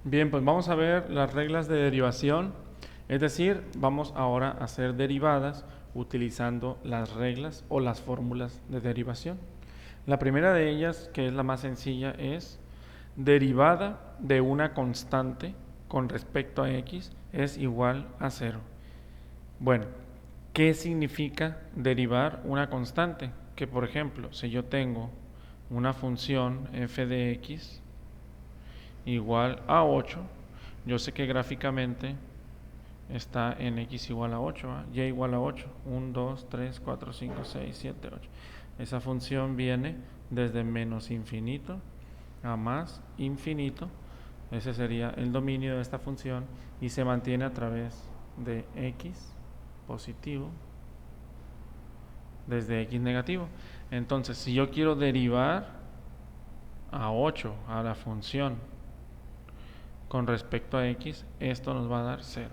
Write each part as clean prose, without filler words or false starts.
Bien, pues vamos a ver las reglas de derivación, es decir, vamos ahora a hacer derivadas utilizando las reglas o las fórmulas de derivación. La primera de ellas, que es la más sencilla, es derivada de una constante con respecto a x es igual a cero. Bueno, ¿qué significa derivar una constante? Que por ejemplo, si yo tengo una función f de x igual a 8, yo sé que gráficamente está en x igual a 8, y igual a 8, 1, 2, 3, 4, 5, 6, 7, 8. Esa función viene desde menos infinito a más infinito. Ese sería el dominio de esta función y se mantiene a través de x positivo desde x negativo. Entonces, si yo quiero derivar a 8 a la función con respecto a x, esto nos va a dar 0.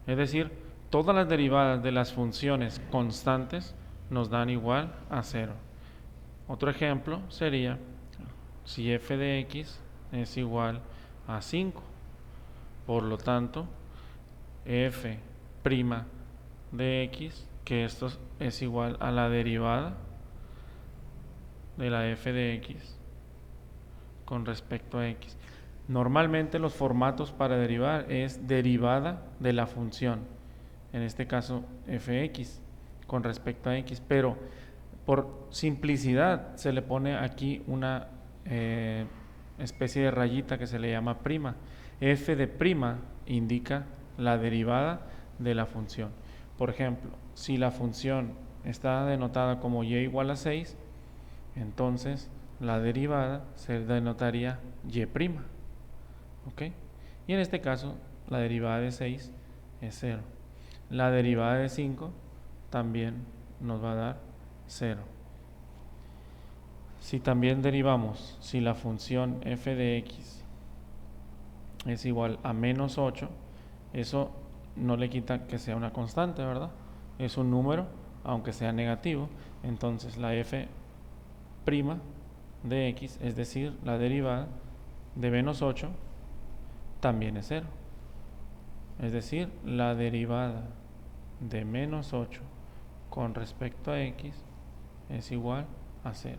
Es decir, todas las derivadas de las funciones constantes nos dan igual a 0. Otro ejemplo sería si f de x es igual a 5. Por lo tanto, f' de x, que esto es igual a la derivada de la f de x con respecto a x. Normalmente los formatos para derivar es derivada de la función, en este caso fx, con respecto a x, pero por simplicidad se le pone aquí una especie de rayita que se le llama prima. F de prima indica la derivada de la función. Por ejemplo, si la función está denotada como y igual a 6, entonces la derivada se denotaría y'. ¿Ok? Y en este caso, la derivada de 6 es 0. La derivada de 5 también nos va a dar 0. Si también derivamos, si la función f de x es igual a menos 8, eso no le quita que sea una constante, ¿verdad? Es un número, aunque sea negativo. Entonces la f' de x, es decir, la derivada de menos 8, también es 0. Es decir, la derivada de menos 8 con respecto a x es igual a 0.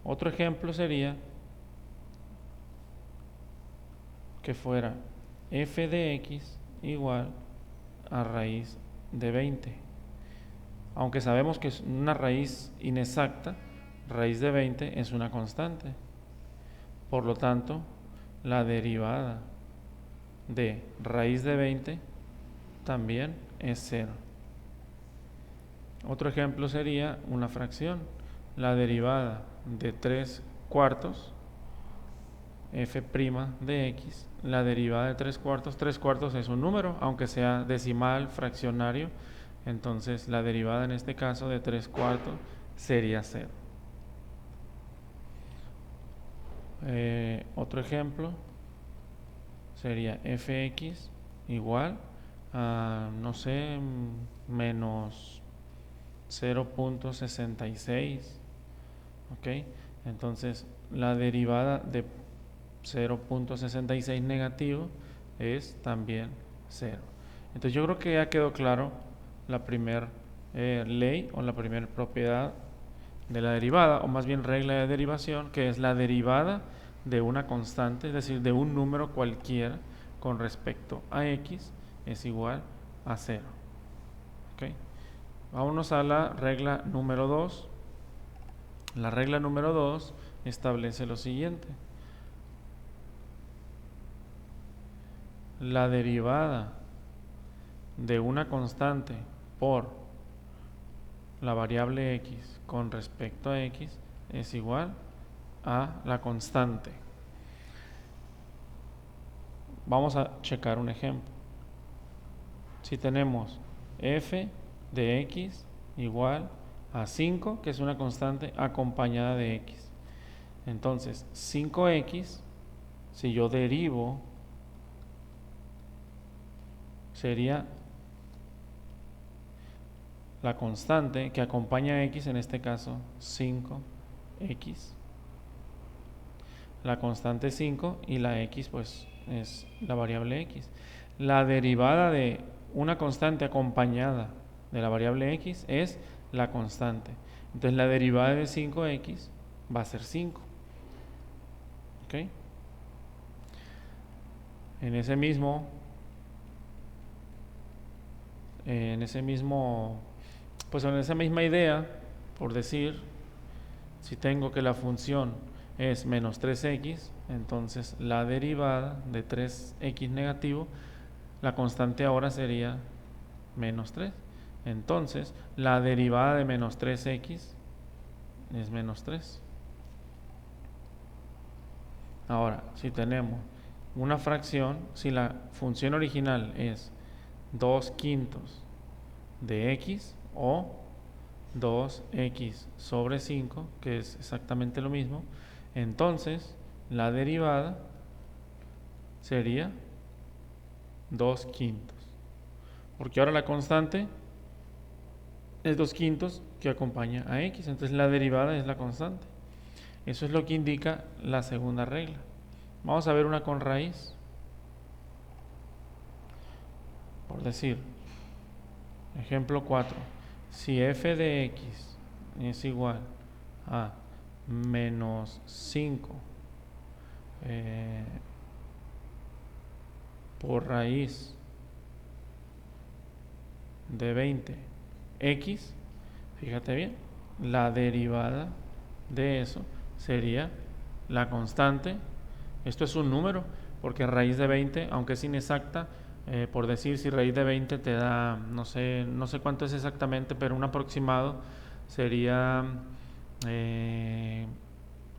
Otro ejemplo sería que fuera f de x igual a raíz de 20. Aunque sabemos que es una raíz inexacta, raíz de 20 es una constante. Por lo tanto, la derivada de raíz de 20 también es 0. Otro ejemplo sería una fracción. La derivada de 3 cuartos, f' de x, la derivada de 3 cuartos es un número, aunque sea decimal, fraccionario. Entonces la derivada en este caso de 3 cuartos sería 0. Otro ejemplo sería fx igual a, no sé, menos 0.66. ¿Ok? Entonces la derivada de 0.66 negativo es también 0. Entonces yo creo que ya quedó claro la primera ley o la primera propiedad de la derivada, o más bien regla de derivación, que es la derivada de una constante, es decir, de un número cualquiera con respecto a x es igual a 0. ¿Ok? Vámonos a la regla número 2. La regla número 2 establece lo siguiente. La derivada de una constante por la variable x con respecto a x es igual a la constante. Vamos a checar un ejemplo. Si tenemos f de x igual a 5, que es una constante acompañada de x. Entonces, 5x, si yo derivo, sería la constante que acompaña a x, en este caso 5x. la constante es 5 y la x pues es la variable x. La derivada de una constante acompañada de la variable x es la constante. Entonces la derivada de 5x va a ser 5. ¿Ok? En ese mismo, pues en esa misma idea, por decir, si tengo que la función es menos 3x, entonces la derivada de 3x negativo, la constante ahora sería menos 3. Entonces la derivada de menos 3x es menos 3. Ahora, si tenemos una fracción, si la función original es 2/5 de x o 2x sobre 5, que es exactamente lo mismo, entonces la derivada sería 2/5, porque ahora la constante es 2/5 que acompaña a x, entonces la derivada es la constante. Eso es lo que indica la segunda regla. Vamos a ver una con raíz. Por decir, ejemplo 4. Si f de x es igual a menos 5 por raíz de 20x, fíjate bien, la derivada de eso sería la constante. Esto es un número, porque raíz de 20, aunque es inexacta, por decir, si raíz de 20 te da, no sé cuánto es exactamente, pero un aproximado sería,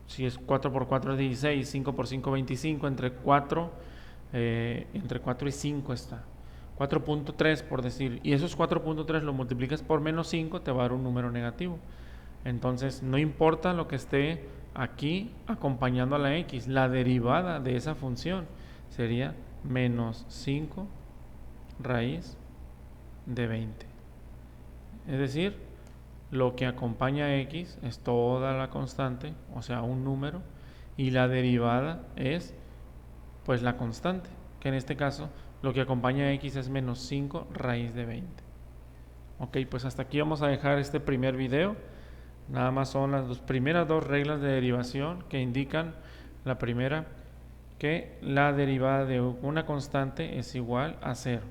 si es 4 por 4 es 16, 5 por 5 25, entre 4 y 5 está. 4.3 por decir, y esos 4.3 lo multiplicas por menos 5, te va a dar un número negativo. Entonces no importa lo que esté aquí acompañando a la x, la derivada de esa función sería menos 5 raíz de 20. Es decir, lo que acompaña a x es toda la constante, o sea, un número, y la derivada es pues la constante, que en este caso lo que acompaña a x es menos 5 raíz de 20. Ok, pues hasta aquí vamos a dejar este primer video. Nada más son las primeras dos reglas de derivación que indican: la primera, que la derivada de una constante es igual a 0.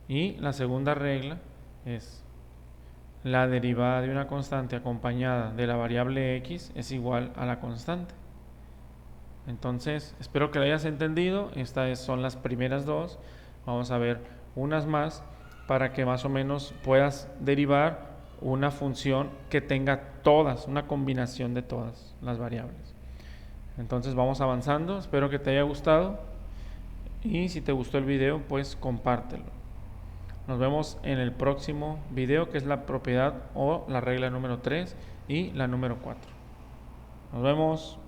Y la segunda regla es: la derivada de una constante acompañada de la variable x es igual a la constante. Entonces, espero que lo hayas entendido. Estas son las primeras dos. Vamos a ver unas más para que más o menos puedas derivar una función que tenga todas, una combinación de todas las variables. Entonces vamos avanzando. Espero que te haya gustado, y si te gustó el video, pues compártelo. Nos vemos en el próximo video, que es la propiedad o la regla número 3 y la número 4. Nos vemos.